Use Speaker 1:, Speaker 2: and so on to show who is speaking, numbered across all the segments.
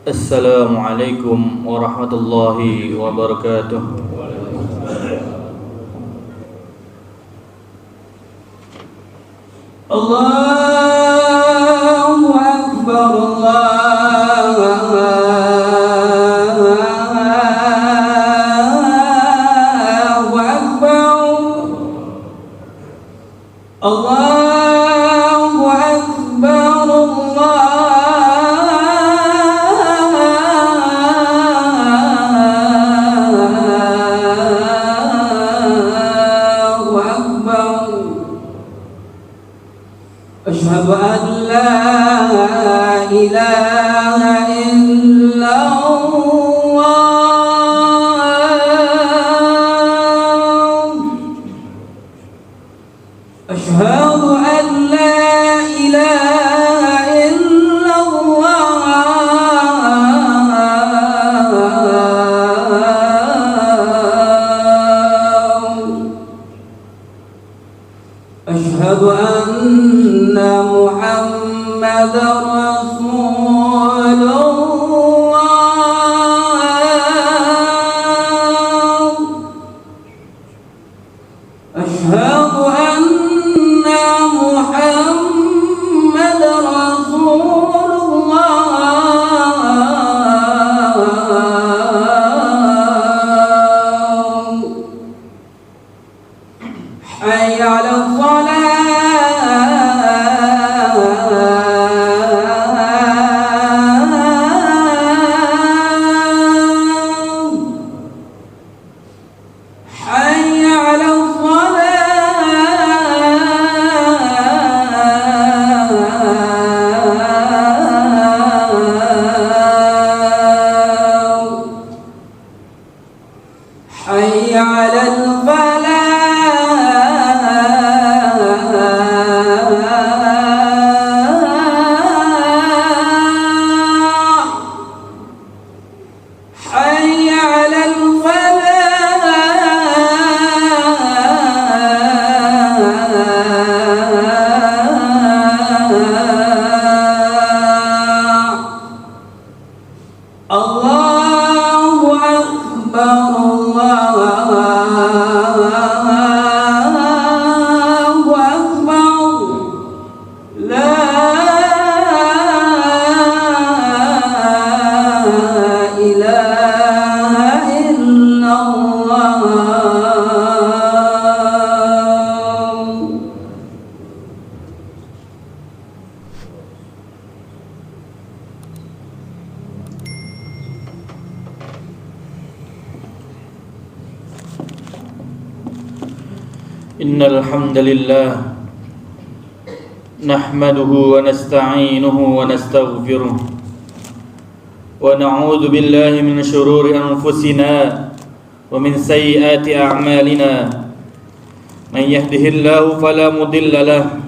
Speaker 1: Assalamualaikum warahmatullahi wabarakatuh. Allahu Akbar, Allahu Akbar, Allahu Akbar, Allahu Akbar. Asyhadu an la ilaha illallah. Asyhadu an la ilaha illallah. Asyhadu anna Muhammadar Rasulullah. Asyhadu anna Muhammadar Rasulullah. Hayya 'alal حي على الفلاح حي على الفلاح. Allahu Akbar, Allahu Akbar. La ilaha illallah. Innal hamdalillah nahmaduhu wa nasta'inuhu wa nastaghfiruh wa na'udzu billahi min shururi anfusina wa min sayyiati a'malina. Man yahdihillahu fala mudilla lahu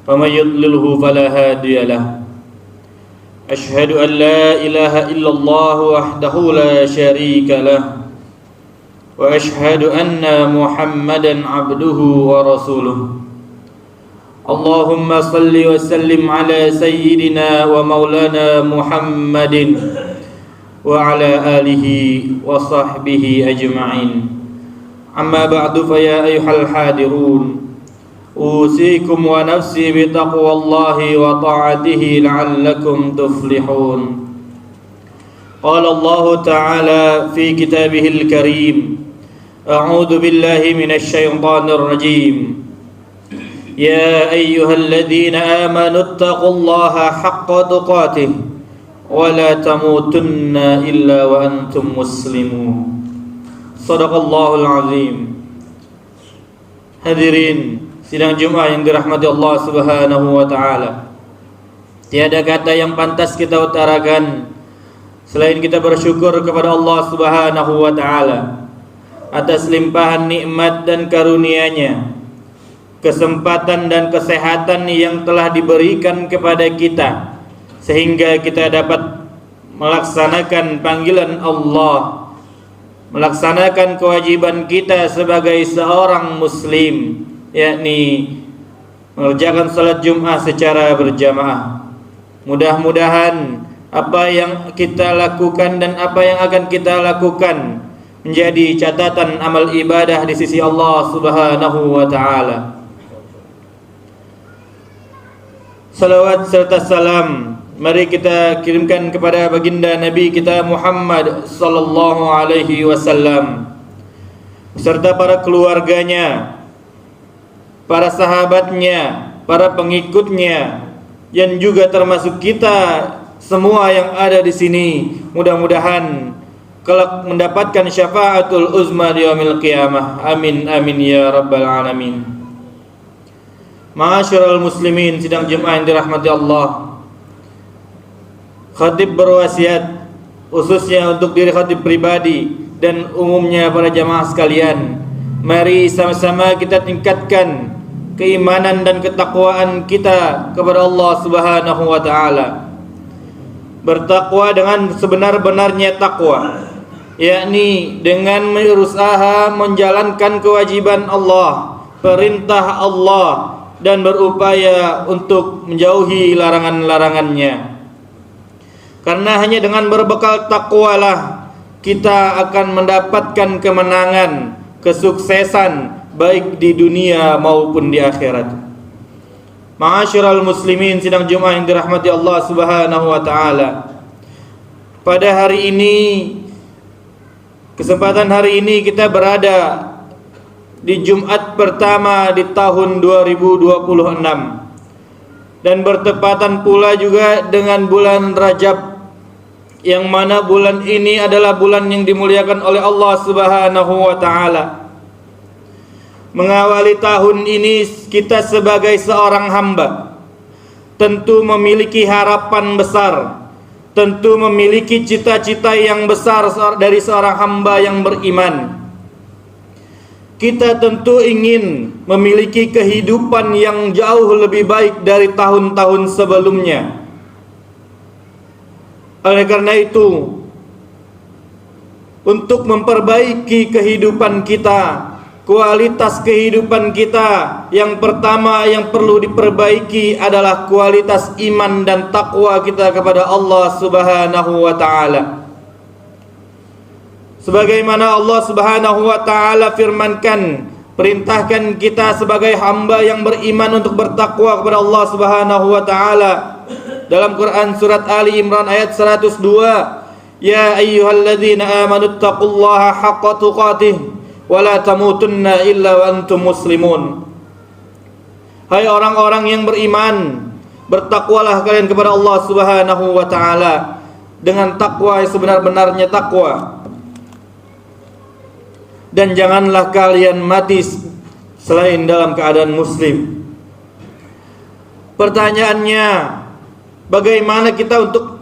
Speaker 1: wa man yudlilhu fala hadiya lahu. Ashhadu an la ilaha illallah wahdahu la syarika lahu wa ashhadu anna Muhammadan abduhu wa rasuluh. Allahumma salli wa sallim ala sayyidina wa maulana Muhammadin wa ala alihi wa sahbihi ajma'in. Amma ba'du, fa ya ayyuhal hadirun, usikum wa nafsi bi taqwallahi wa ta'atihi la'allakum tuflihun. Qala Allah ta'ala fi kitabihil karim, a'udzu billahi minasy syaithanir rajim. Ya ayyuhalladzina amanu taqullaha haqqa tuqatih wa la tamutunna illa wa antum muslimun. Shadaqallahul azim. Hadirin sidang Jumat yang dirahmati Allah Subhanahu wa taala. Tiada kata yang pantas kita utarakan selain kita bersyukur kepada Allah Subhanahu wa taala atas limpahan nikmat dan karunia-Nya, kesempatan dan kesehatan yang telah diberikan kepada kita sehingga kita dapat melaksanakan panggilan Allah, melaksanakan kewajiban kita sebagai seorang muslim, yakni mengerjakan salat Jumat secara berjamaah. Mudah-mudahan apa yang kita lakukan dan apa yang akan kita lakukan menjadi catatan amal ibadah di sisi Allah Subhanahu wa taala. Salawat serta salam mari kita kirimkan kepada baginda Nabi kita Muhammad sallallahu alaihi wasallam serta para keluarganya, para sahabatnya, para pengikutnya, dan juga termasuk kita semua yang ada di sini. Mudah-mudahan kelak mendapatkan syafaatul uzma di yaumil qiyamah. Amin amin ya rabbal alamin. Ma'asyiral muslimin sidang Jumat yang dirahmati Allah. Khatib berwasiat khususnya untuk diri khatib pribadi dan umumnya para jamaah sekalian, mari sama-sama kita tingkatkan keimanan dan ketakwaan kita kepada Allah Subhanahu wa taala. Bertakwa dengan sebenar-benarnya takwa, yakni dengan berusaha menjalankan kewajiban Allah, perintah Allah, dan berupaya untuk menjauhi larangan-larangannya. Karena hanya dengan berbekal takwalah kita akan mendapatkan kemenangan, kesuksesan baik di dunia maupun di akhirat. Ma'asyiral muslimin sidang Jumat yang dirahmati Allah Subhanahu wa taala. Pada hari ini, kesempatan hari ini kita berada di Jumat pertama di tahun 2026 dan bertepatan pula juga dengan bulan Rajab, yang mana bulan ini adalah bulan yang dimuliakan oleh Allah Subhanahu wa taala. Mengawali tahun ini kita sebagai seorang hamba tentu memiliki harapan besar, tentu memiliki cita-cita yang besar dari seorang hamba yang beriman. Kita tentu ingin memiliki kehidupan yang jauh lebih baik dari tahun-tahun sebelumnya. Oleh karena itu, untuk memperbaiki kehidupan kita, kualitas kehidupan kita, yang pertama yang perlu diperbaiki adalah kualitas iman dan takwa kita kepada Allah Subhanahu wa taala. Sebagaimana Allah Subhanahu wa taala firmankan, perintahkan kita sebagai hamba yang beriman untuk bertakwa kepada Allah Subhanahu wa taala. Dalam Quran surat Ali Imran ayat 102, ya ayyuhalladzina amanu taqullaha haqqa tuqatih wa la tamutunna illa wa antum muslimun. Hai orang-orang yang beriman, bertakwalah kalian kepada Allah Subhanahu wa taala dengan takwa yang sebenar-benarnya takwa. Dan janganlah kalian mati selain dalam keadaan muslim. Pertanyaannya, bagaimana kita untuk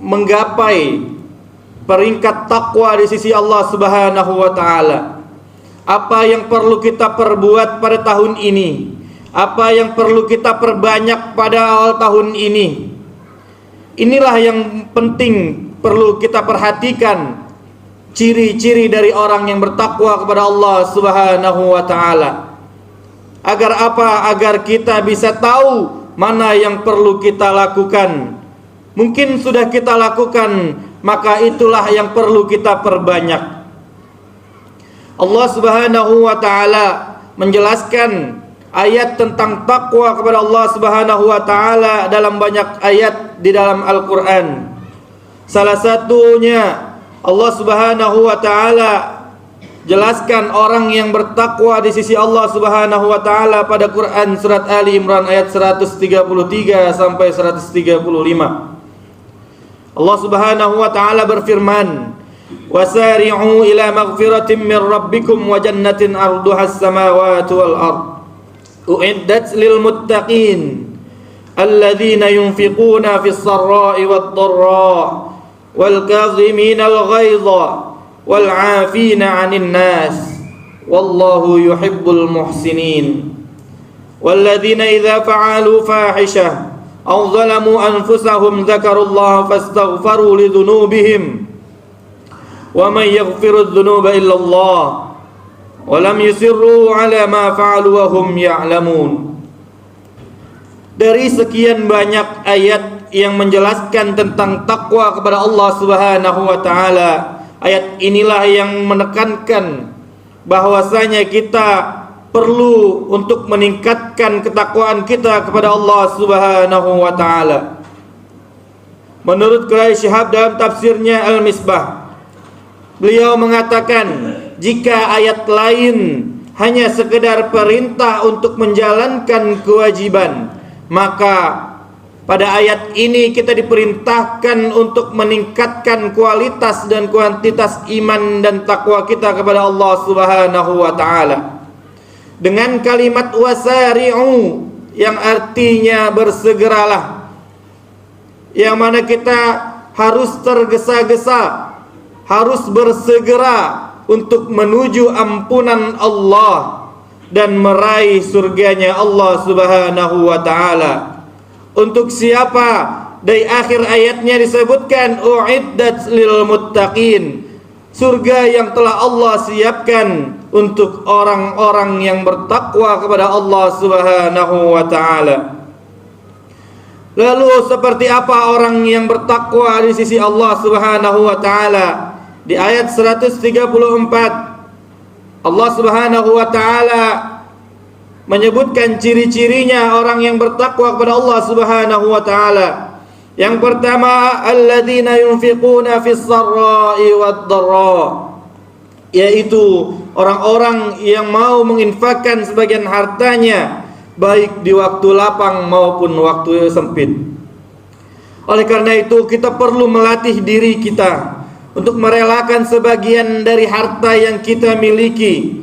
Speaker 1: menggapai peringkat takwa di sisi Allah Subhanahu wa taala? Apa yang perlu kita perbuat pada tahun ini? Apa yang perlu kita perbanyak pada awal tahun ini? Inilah yang penting perlu kita perhatikan, ciri-ciri dari orang yang bertakwa kepada Allah Subhanahu wa taala. Agar apa? Agar kita bisa tahu mana yang perlu kita lakukan. Mungkin sudah kita lakukan, maka itulah yang perlu kita perbanyak. Allah Subhanahu wa taala menjelaskan ayat tentang takwa kepada Allah Subhanahu wa taala dalam banyak ayat di dalam Al-Qur'an. Salah satunya Allah Subhanahu wa taala jelaskan orang yang bertakwa di sisi Allah Subhanahu wa taala pada Quran surat Ali Imran ayat 133 sampai 135. Allah Subhanahu wa taala berfirman, "Wasari'u ila maghfiratin min rabbikum wa jannatin 'arduhas samawati wal ard. U'iddat lil muttaqin alladzina yunfiquna fis sarra'i wad dharra wal kadhimina al ghaidha wal 'afina 'anil nas wallahu yuhibbul muhsinin. Walladzina idza fa'alu fahishah aw zalamu anfusahum dzakarullaha fastaghfaru lidzunubihim wa man yaghfiru dzunuba illa Allah wa lam yusirru 'ala ma fa'alu wa hum ya'lamun." Dari sekian banyak ayat ayat yang menjelaskan tentang takwa kepada Allah Subhanahu wa taala. Ayat inilah yang menekankan bahwasanya kita perlu untuk meningkatkan ketakwaan kita kepada Allah Subhanahu wa taala. Menurut Quraisy Shihab dalam tafsirnya Al-Misbah, beliau mengatakan, jika ayat lain hanya sekedar perintah untuk menjalankan kewajiban, maka pada ayat ini kita diperintahkan untuk meningkatkan kualitas dan kuantitas iman dan takwa kita kepada Allah Subhanahu wa taala. Dengan kalimat wasari'u yang artinya bersegeralah, yang mana kita harus tergesa-gesa, harus bersegera untuk menuju ampunan Allah dan meraih surganya Allah Subhanahu wa taala. Untuk siapa? Dari akhir ayatnya disebutkan uiddat lil muttaqin, surga yang telah Allah siapkan untuk orang-orang yang bertakwa kepada Allah Subhanahu wa taala. Lalu seperti apa orang yang bertakwa di sisi Allah Subhanahu wa taala? Di ayat 134 Allah Subhanahu wa taala menyebutkan ciri-cirinya orang yang bertakwa kepada Allah Subhanahu wa taala. Yang pertama, alladzina yunfiquna fis sarra'i wad dharra, yaitu orang-orang yang mau menginfakkan sebagian hartanya baik di waktu lapang maupun waktu sempit. Oleh karena itu kita perlu melatih diri kita untuk merelakan sebagian dari harta yang kita miliki,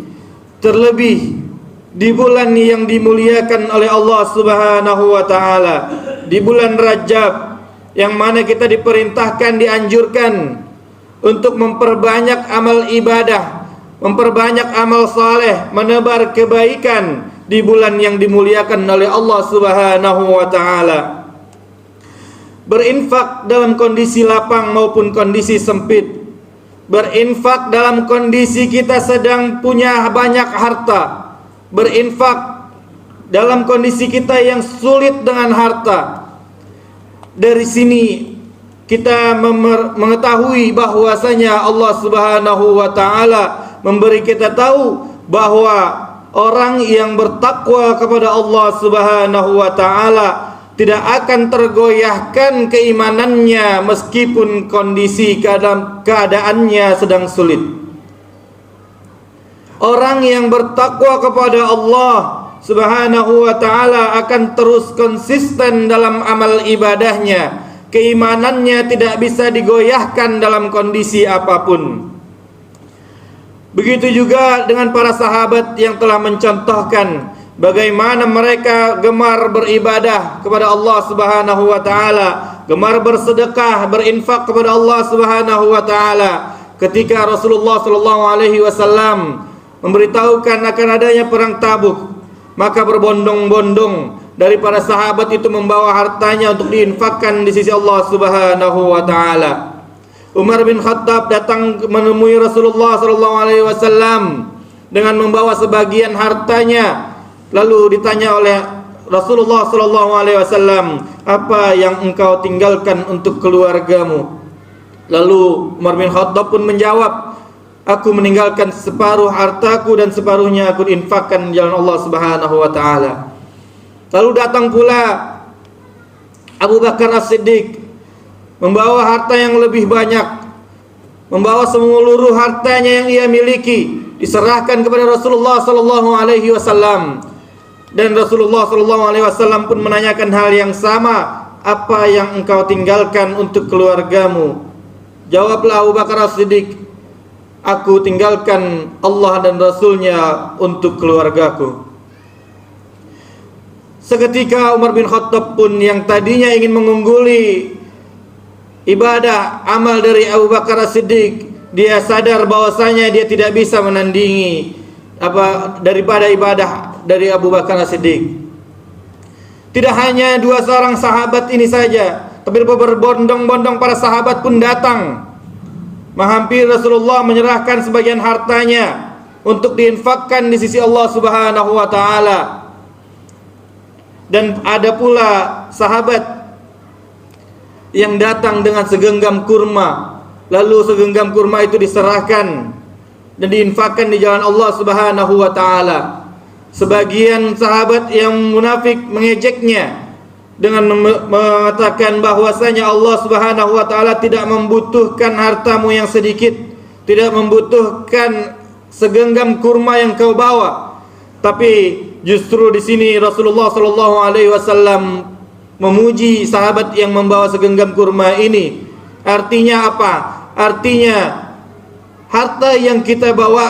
Speaker 1: terlebih di bulan yang dimuliakan oleh Allah Subhanahu wa taala, di bulan Rajab, yang mana kita diperintahkan, dianjurkan untuk memperbanyak amal ibadah, memperbanyak amal saleh, menebar kebaikan di bulan yang dimuliakan oleh Allah Subhanahu wa taala. Berinfak dalam kondisi lapang maupun kondisi sempit. Berinfak dalam kondisi kita sedang punya banyak harta. Berinfak dalam kondisi kita yang sulit dengan harta. Dari sini kita mengetahui bahwasanya Allah Subhanahu wa taala memberi kita tahu bahwa orang yang bertakwa kepada Allah Subhanahu wa taala tidak akan tergoyahkan keimanannya meskipun kondisi keadaannya sedang sulit. Orang yang bertakwa kepada Allah Subhanahu wa taala akan terus konsisten dalam amal ibadahnya. Keimanannya tidak bisa digoyahkan dalam kondisi apapun. Begitu juga dengan para sahabat yang telah mencontohkan bagaimana mereka gemar beribadah kepada Allah Subhanahu wa taala, gemar bersedekah, berinfak kepada Allah Subhanahu wa taala. Ketika Rasulullah sallallahu alaihi wasallam memberitahukan akan adanya perang Tabuk, maka berbondong-bondong dari para sahabat itu membawa hartanya untuk diinfakkan di sisi Allah Subhanahu wa taala. Umar bin Khattab datang menemui Rasulullah sallallahu alaihi wasallam dengan membawa sebagian hartanya. Lalu ditanya oleh Rasulullah sallallahu alaihi wasallam, "Apa yang engkau tinggalkan untuk keluargamu?" Lalu Umar bin Khattab pun menjawab, "Aku meninggalkan separuh hartaku dan separuhnya aku infakkan di jalan Allah Subhanahu wa taala." Lalu datang pula Abu Bakar As-Siddiq membawa harta yang lebih banyak, membawa seluruh hartanya yang ia miliki diserahkan kepada Rasulullah sallallahu alaihi wasallam. Dan Rasulullah sallallahu alaihi wasallam pun menanyakan hal yang sama, "Apa yang engkau tinggalkan untuk keluargamu?" Jawablah Abu Bakar As-Siddiq, "Aku tinggalkan Allah dan Rasulnya untuk keluargaku." Seketika Umar bin Khattab pun yang tadinya ingin mengungguli ibadah amal dari Abu Bakar As-Siddiq, dia sadar bahwasanya dia tidak bisa menandingi daripada ibadah dari Abu Bakar As-Siddiq. Tidak hanya dua seorang sahabat ini saja, tapi berbondong-bondong para sahabat pun datang menghampiri Rasulullah menyerahkan sebagian hartanya untuk diinfakkan di sisi Allah Subhanahu wa taala. Dan ada pula sahabat yang datang dengan segenggam kurma, lalu segenggam kurma itu diserahkan dan diinfakkan di jalan Allah Subhanahu wa taala. Sebagian sahabat yang munafik mengejeknya dengan mengatakan bahwasanya Allah Subhanahu wa taala tidak membutuhkan hartamu yang sedikit, tidak membutuhkan segenggam kurma yang kau bawa. Tapi justru di sini Rasulullah sallallahu alaihi wasallam memuji sahabat yang membawa segenggam kurma ini. Artinya apa? Artinya harta yang kita bawa,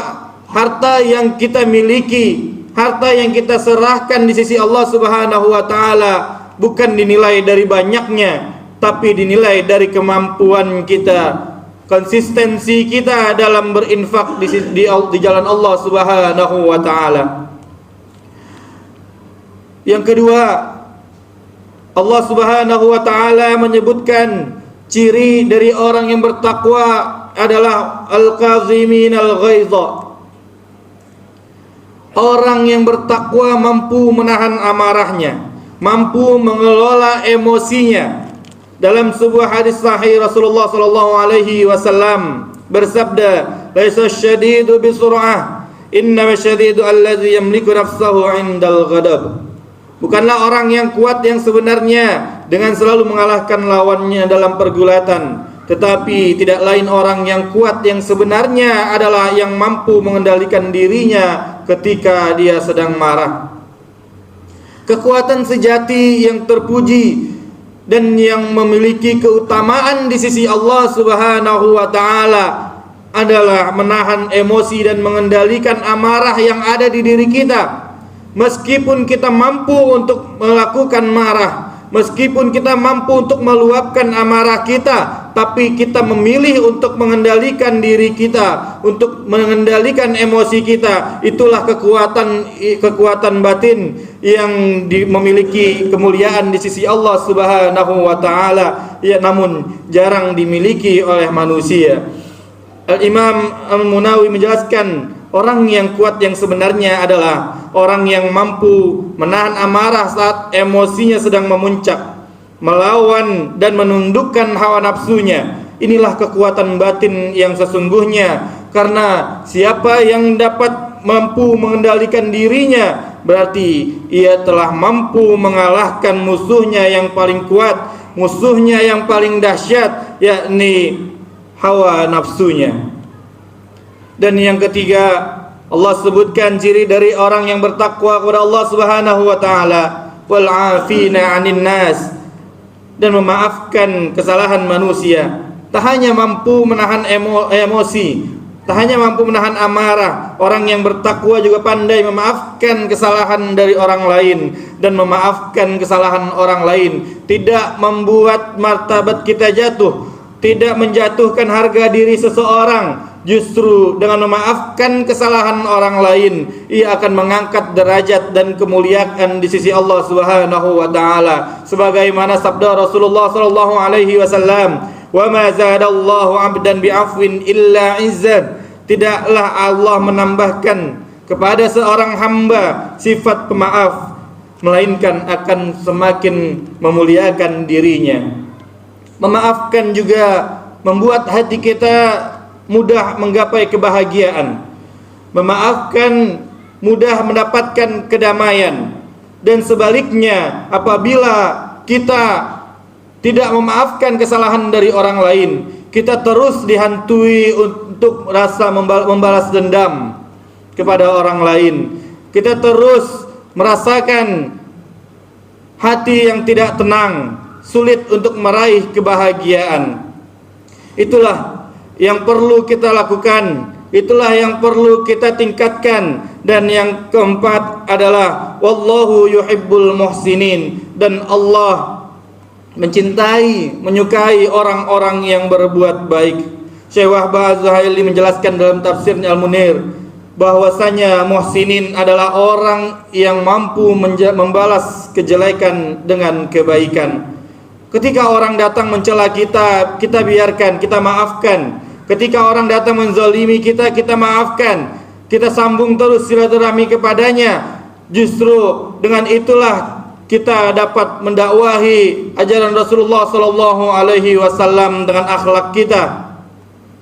Speaker 1: harta yang kita miliki, harta yang kita serahkan di sisi Allah Subhanahu wa taala bukan dinilai dari banyaknya, tapi dinilai dari kemampuan kita, konsistensi kita dalam berinfak di jalan Allah Subhanahu wa taala. Yang kedua, Allah Subhanahu wa taala menyebutkan ciri dari orang yang bertakwa adalah al-kazimin al-ghaidha. Orang yang bertakwa mampu menahan amarahnya, mampu mengelola emosinya. Dalam sebuah hadis sahih Rasulullah sallallahu alaihi wasallam bersabda, "Laisa syadidu bisur'ah, innama syadidu allazi yamliku nafsahu 'indal ghadab." Bukanlah orang yang kuat yang sebenarnya dengan selalu mengalahkan lawannya dalam pergulatan, tetapi tidak lain orang yang kuat yang sebenarnya adalah yang mampu mengendalikan dirinya ketika dia sedang marah. Kekuatan sejati yang terpuji dan yang memiliki keutamaan di sisi Allah Subhanahu wa taala adalah menahan emosi dan mengendalikan amarah yang ada di diri kita. Meskipun kita mampu untuk melakukan marah, meskipun kita mampu untuk meluapkan amarah kita, tapi kita memilih untuk mengendalikan diri kita, untuk mengendalikan emosi kita. Itulah kekuatan batin yang memiliki kemuliaan di sisi Allah Subhanahu wa taala, ya, namun jarang dimiliki oleh manusia. Al-Imam Al-Munawi menjelaskan, orang yang kuat yang sebenarnya adalah orang yang mampu menahan amarah saat emosinya sedang memuncak, melawan dan menundukkan hawa nafsunya. Inilah kekuatan batin yang sesungguhnya, karena siapa yang dapat mampu mengendalikan dirinya, berarti ia telah mampu mengalahkan musuhnya yang paling kuat, musuhnya yang paling dahsyat, yakni hawa nafsunya. Dan yang ketiga, Allah sebutkan ciri dari orang yang bertakwa kepada Allah Subhanahu wa taala, wal 'afina 'anil nas, dan memaafkan kesalahan manusia. Tak hanya mampu menahan emosi, tak hanya mampu menahan amarah, orang yang bertakwa juga pandai memaafkan kesalahan dari orang lain dan memaafkan kesalahan orang lain, tidak membuat martabat kita jatuh, tidak menjatuhkan harga diri seseorang. Justru dengan memaafkan kesalahan orang lain, ia akan mengangkat derajat dan kemuliaan di sisi Allah Subhanahu wa taala. Sebagaimana sabda Rasulullah sallallahu alaihi wasallam, "Wa ma zadallahu 'abdan bi'afwin illa 'izzan." Tidaklah Allah menambahkan kepada seorang hamba sifat pemaaf, melainkan akan semakin memuliakan dirinya. Memaafkan juga membuat hati kita mudah menggapai kebahagiaan. Memaafkan mudah mendapatkan kedamaian. Dan sebaliknya, apabila kita tidak memaafkan kesalahan dari orang lain, kita terus dihantui untuk rasa membalas dendam kepada orang lain. Kita terus merasakan hati yang tidak tenang, sulit untuk meraih kebahagiaan. Itulah yang perlu kita lakukan, itulah yang perlu kita tingkatkan. Dan yang keempat adalah wallahu yuhibbul muhsinin, dan Allah mencintai, menyukai orang-orang yang berbuat baik. Syekh Wahbah Az-Zuhaili menjelaskan dalam tafsirnya Al-Munir bahwasanya muhsinin adalah orang yang mampu membalas kejelekan dengan kebaikan. Ketika orang datang mencela kita, kita biarkan, kita maafkan. Ketika orang datang menzalimi kita, kita maafkan. Kita sambung terus silaturahmi kepadanya. Justru dengan itulah kita dapat mendakwahi ajaran Rasulullah sallallahu alaihi wasallam dengan akhlak kita.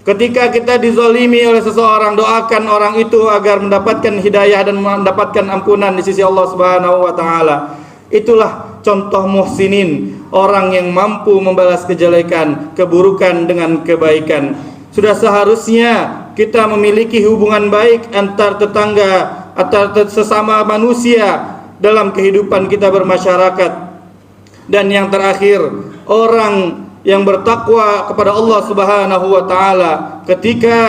Speaker 1: Ketika kita dizalimi oleh seseorang, doakan orang itu agar mendapatkan hidayah dan mendapatkan ampunan di sisi Allah Subhanahu wa taala. Itulah contoh muhsinin, orang yang mampu membalas kejelekan, keburukan dengan kebaikan. Sudah seharusnya kita memiliki hubungan baik antar tetangga, antar sesama manusia dalam kehidupan kita bermasyarakat. Dan yang terakhir, orang yang bertakwa kepada Allah Subhanahu wa taala ketika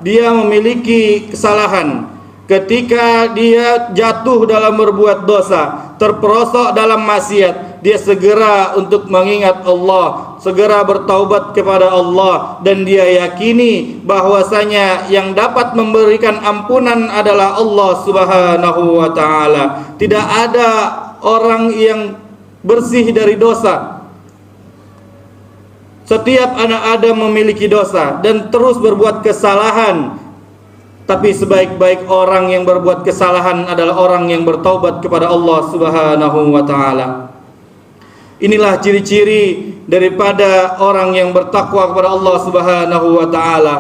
Speaker 1: dia memiliki kesalahan, ketika dia jatuh dalam berbuat dosa, terperosok dalam maksiat, dia segera untuk mengingat Allah, segera bertaubat kepada Allah, dan dia yakini bahwasanya yang dapat memberikan ampunan adalah Allah Subhanahu wa taala. Tidak ada orang yang bersih dari dosa. Setiap anak Adam memiliki dosa dan terus berbuat kesalahan. Tapi sebaik-baik orang yang berbuat kesalahan adalah orang yang bertaubat kepada Allah Subhanahu wa taala. Inilah ciri-ciri daripada orang yang bertakwa kepada Allah Subhanahu wa taala.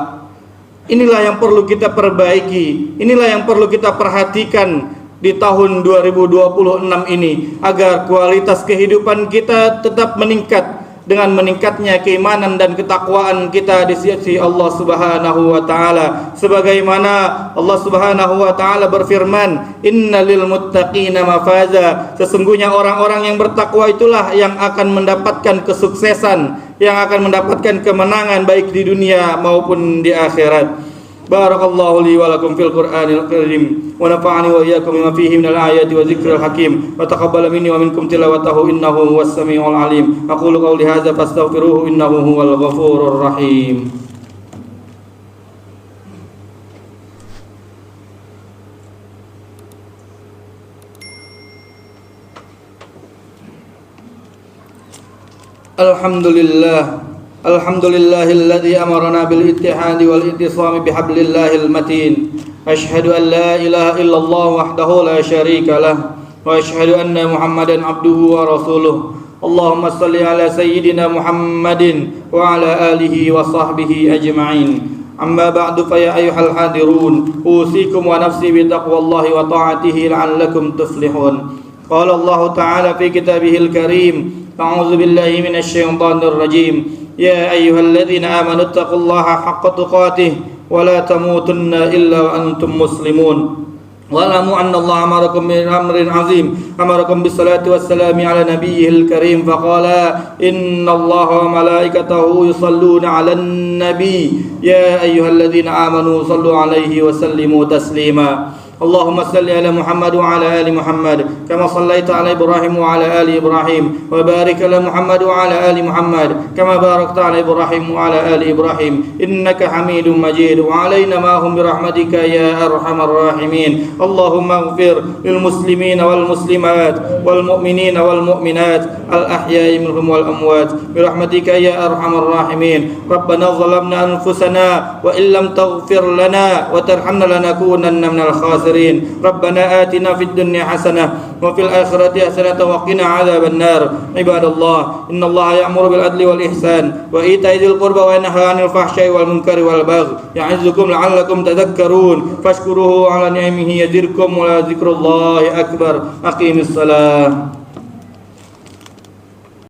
Speaker 1: Inilah yang perlu kita perbaiki. Inilah yang perlu kita perhatikan di tahun 2026 ini agar kualitas kehidupan kita tetap meningkat dengan meningkatnya keimanan dan ketakwaan kita di sisi Allah Subhanahu wa taala, sebagaimana Allah Subhanahu wa taala berfirman, innalil muttaqina mafaza, sesungguhnya orang-orang yang bertakwa itulah yang akan mendapatkan kesuksesan, yang akan mendapatkan kemenangan baik di dunia maupun di akhirat. Barakallahu li wa lakum fil Qur'anil Karim wa nafa'ani wa iyyakum bima fihi minal ayati wa dzikril hakim wa taqabbala minni wa minkum tilawatahu innahu huwas samiul alim. Aqulu qawli hadza fastaghfiruhu innahu huwal ghafurur rahim. Alhamdulillah. Alhamdulillahilladzi amarna bil ittihadi wal ittisami bihablillahil matin. Asyhadu an la ilaha illallah wahdahu la syarika lah wa asyhadu anna Muhammadan abduhu wa rasuluh. Allahumma salli ala sayyidina Muhammadin wa ala alihi wa sahbihi ajma'in. Amma ba'du fa ya ayyuhal hadirun, usikum wa nafsi bi taqwallahi wa ta'atihi la'allakum tuflihun. Qala Allah ta'ala fi kitabihil karim, a'udzu billahi minasy syaithanir rajim. Ya ayyuhalladzina amanu taqullaha haqqa tuqatih wa la tamutunna illa wa antum muslimun. Wa'lamu anna Allah amarakum bi amrin azim, amarakum bis salati wassalami ala nabiyyil karim faqala innallaha wa malaikatahu yusalluna 'alan nabiy ya ayyuhalladzina amanu sallu 'alaihi wa sallimu taslima. اللهم صل على محمد وعلى آل محمد كما صليت على إبراهيم وعلى آل إبراهيم وبارك على محمد وعلى آل محمد كما باركت على إبراهيم وعلى آل إبراهيم إنك حميد مجيد وعلينا معهم برحمتك يا أرحم الراحمين. اللهم اغفر للمسلمين والمسلمات والمؤمنين والمؤمنات الأحياء منهم والأموات برحمتك يا أرحم الراحمين. ربنا ظلمنا أنفسنا وإن لم تغفر لنا وترحمنا لنكونن من الخاسرين. ربنا آتنا في الدنيا حسنة وفي الآخرة حسنة وقنا عذاب النار. عباد الله إن الله يأمر بالعدل والإحسان وإيتاء ذي القربى وينهى عن الفحشاء والمنكر والبغي يعظكم لعلكم تذكرون فاشكروه على نعمه يزدكم ولذكر الله أكبر. أقيموا الصلاة.